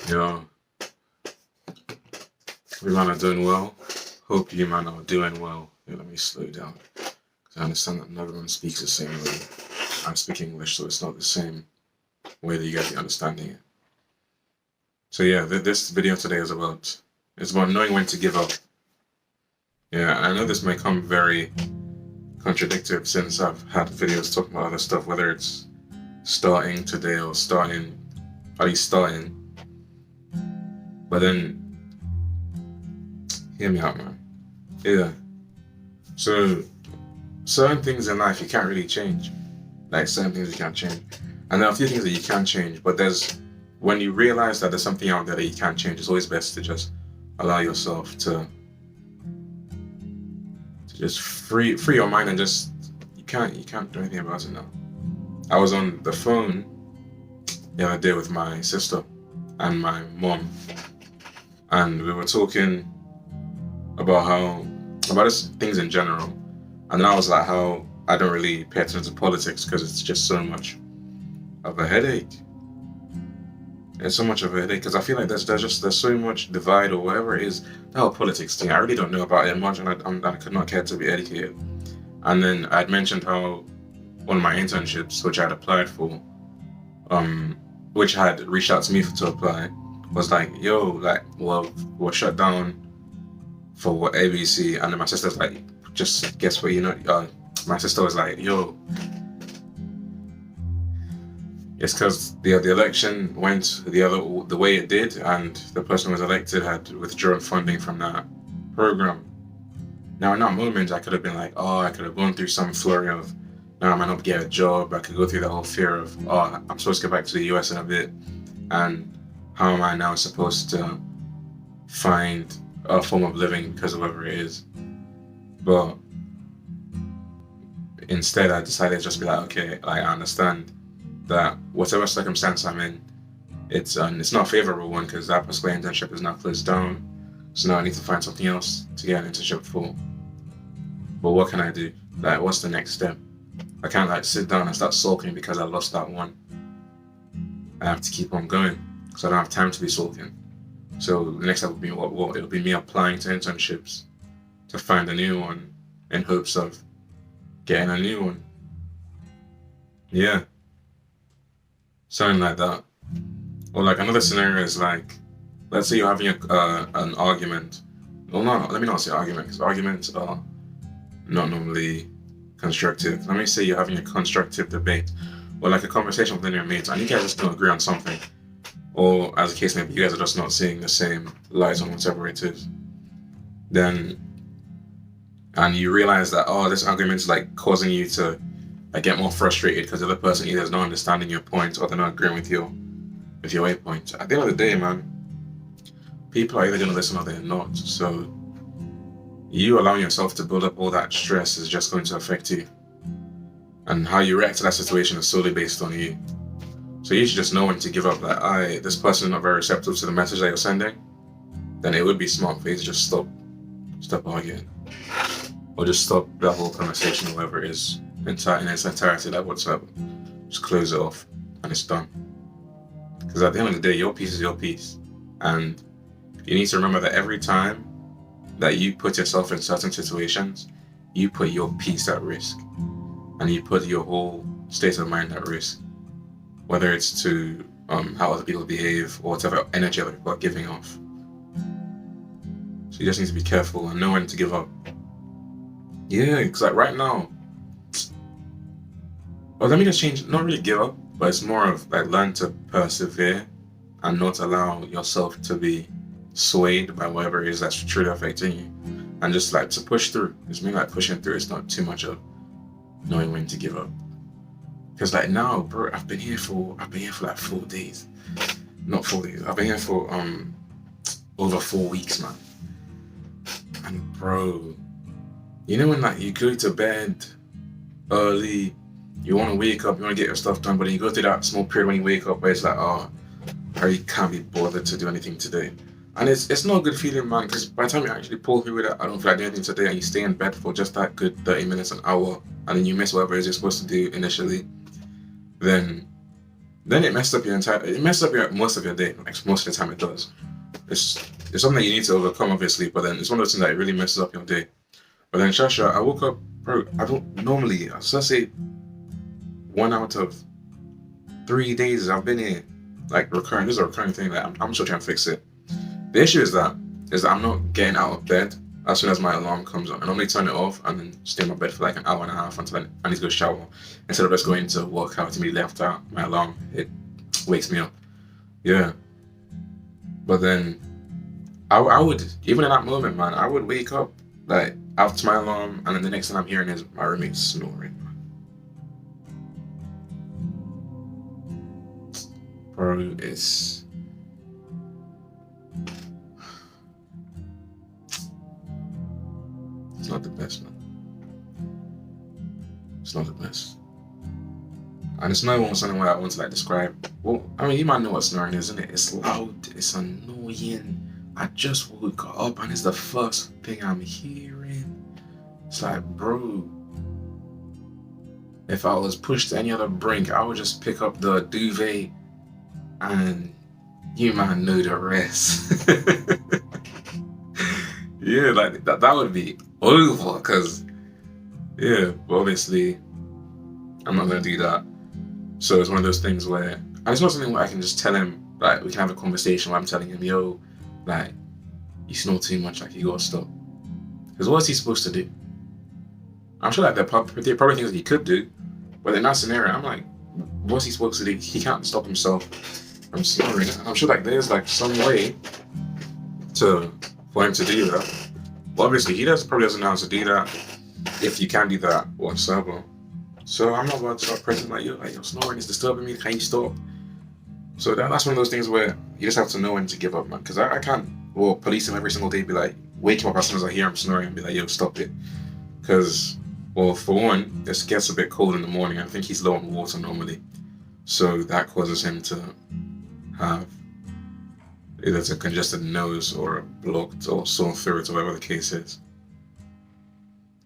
Yo, we man are doing well. Hope you man are doing well. Yo, let me slow down. Because I understand that not everyone speaks the same way. I speak English, so it's not the same way that you guys are understanding it. So yeah, this video today it's about knowing when to give up. Yeah, I know this may come very contradictory since I've had videos talking about other stuff, whether it's starting today or at least starting. But then, hear me out, man. Yeah. So, certain things in life you can't really change. Like, certain things you can't change. And there are a few things that you can change, but when you realize that there's something out there that you can't change, it's always best to just allow yourself to just free your mind and just, you can't do anything about it now. I was on the phone the other day with my sister and my mom, and we were talking about just things in general. And then I was like, how I don't really pay attention to politics because it's just so much of a headache. It's so much of a headache because I feel like there's so much divide or whatever it is. The whole politics thing, I really don't know about it much, and I could not care to be educated. And then I'd mentioned how one of my internships, which I'd applied for, which had reached out to me to apply, was like, yo, like, well, we're shut down for ABC. And then my sister's like, just guess what, my sister was like, yo, it's because the election went the way it did, and the person who was elected had withdrawn funding from that program. Now, in that moment, I could have been like, oh, I could have gone through some flurry of, now I might not get a job. I could go through the whole fear of, oh, I'm supposed to get back to the US in a bit, and how am I now supposed to find a form of living because of whatever it is? But instead, I decided to just be like, okay, like, I understand that whatever circumstance I'm in, it's not a favorable one because that particular internship is now closed down. So now I need to find something else to get an internship for. But what can I do? Like, what's the next step? I can't like sit down and start sulking because I lost that one. I have to keep on going because I don't have time to be sulking. So the next step would be what? It'll be me applying to internships to find a new one in hopes of getting a new one. Yeah. Something like that. Or like another scenario is like, let's say you're having an argument. Well, no, let me not say argument, because arguments are not normally constructive. Let me say you're having a constructive debate, or like a conversation with your mates, and you guys just don't agree on something. Or as the case may be, you guys are just not seeing the same light on whatever it is. And you realize that, oh, this argument is like causing you to get more frustrated because the other person either is not understanding your point or they're not agreeing with your waypoint. At the end of the day, man, people are either going to listen or they're not. So you allowing yourself to build up all that stress is just going to affect you. And how you react to that situation is solely based on you. So you should just know when to give up. Like, this person is not very receptive to the message that you're sending. Then it would be smart for you to just stop arguing. Or just stop that whole conversation, whatever it is, in its entirety, like whatsoever. Just close it off and it's done. Because at the end of the day, your piece is your piece. And you need to remember that every time that you put yourself in certain situations, you put your peace at risk. And you put your whole state of mind at risk. Whether it's to how other people behave or whatever energy other people are giving off. So you just need to be careful and know when to give up. Yeah, because like right now, well, let me just change, not really give up, but it's more of like learn to persevere and not allow yourself to be swayed by whatever it is that's truly affecting you. And just like to push through. It's me like pushing through. It's not too much of knowing when to give up. Because like now, bro, I've been here for like 4 days. Not 4 days. I've been here for over 4 weeks, man. And bro, you know when like you go to bed early, you want to wake up, you want to get your stuff done, but then you go through that small period when you wake up where it's like, oh, I really can't be bothered to do anything today. And it's not a good feeling, man, because by the time you actually pull through it, I don't feel like doing anything today, and you stay in bed for just that good 30 minutes, an hour, and then you miss whatever it is you're supposed to do initially, then then it messed up your entire. It messed up your most of your day. Like most of the time, it does. It's something that you need to overcome, obviously. But then it's one of those things that really messes up your day. But then, Shasha, I woke up, bro. I don't normally. So I say 1 out of 3 days I've been here, like recurring. This is a recurring thing that I'm still trying to fix it. The issue is that I'm not getting out of bed as soon as my alarm comes on. I normally turn it off and then stay in my bed for like an hour and a half until I need to go shower. Instead of just going to work out immediately after my alarm, it wakes me up. Yeah. But then I would, even in that moment, man, I would wake up like after my alarm, and then the next thing I'm hearing is my roommate snoring. Bro, it's not the best, man. It's not the best. And it's not even something where I want to like describe. Well, I mean, you might know what snoring is, isn't it? It's loud, it's annoying. I just woke up and it's the first thing I'm hearing. It's like, bro, if I was pushed to any other brink, I would just pick up the duvet and you might know the rest. Yeah, like that would be over, because yeah, but obviously I'm not gonna do that. So it's one of those things where, and it's not something where I can just tell him, like we can have a conversation where I'm telling him, yo, like you snore too much, like you gotta stop. Because what's he supposed to do? I'm sure like there are probably things that he could do, but in that scenario, I'm like, what's he supposed to do? He can't stop himself from snoring. I'm sure like there's like some way for him to do that. But obviously he probably doesn't know how to do that. If you can do that whatsoever. So I'm not about to start pressing like, yo, snoring is disturbing me, can you stop? So that's one of those things where you just have to know when to give up, man. Because I can't police him every single day, be like, wake him up as soon as I hear him snoring and be like, yo, stop it. Because, well, for one, it gets a bit cold in the morning. I think he's low on water normally. So that causes him to have either a congested nose or a blocked or sore throat or whatever the case is.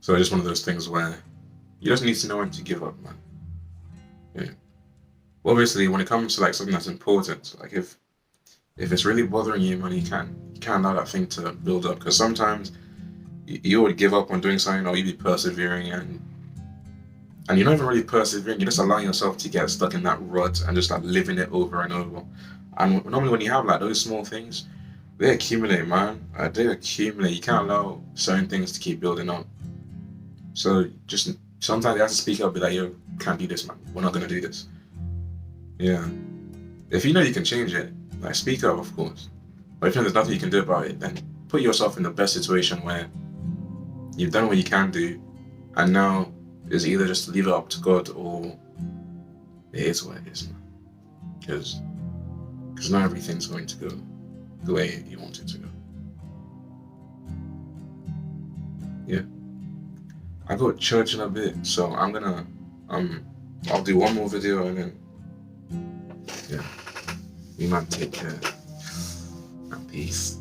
So it's just one of those things where you just need to know when to give up, man. Yeah. Obviously, when it comes to like something that's important, like if it's really bothering you, man, you can't allow that thing to build up. Because sometimes you would give up on doing something, or you'd be persevering, and you're not even really persevering. You're just allowing yourself to get stuck in that rut and just like living it over and over. And normally, when you have like those small things, they accumulate, man. They accumulate. You can't allow certain things to keep building up. So just sometimes you have to speak up, be like, yo, can't do this, man. We're not gonna do this. Yeah. If you know you can change it, like speak up, of course. But if you know there's nothing you can do about it, then put yourself in the best situation where you've done what you can do, and now is either just leave it up to God, or it is what it is, man. Because not everything's going to go the way you want it to go. Yeah. I go to church in a bit, so I'm gonna I'll do one more video and then yeah. You might take care. Peace.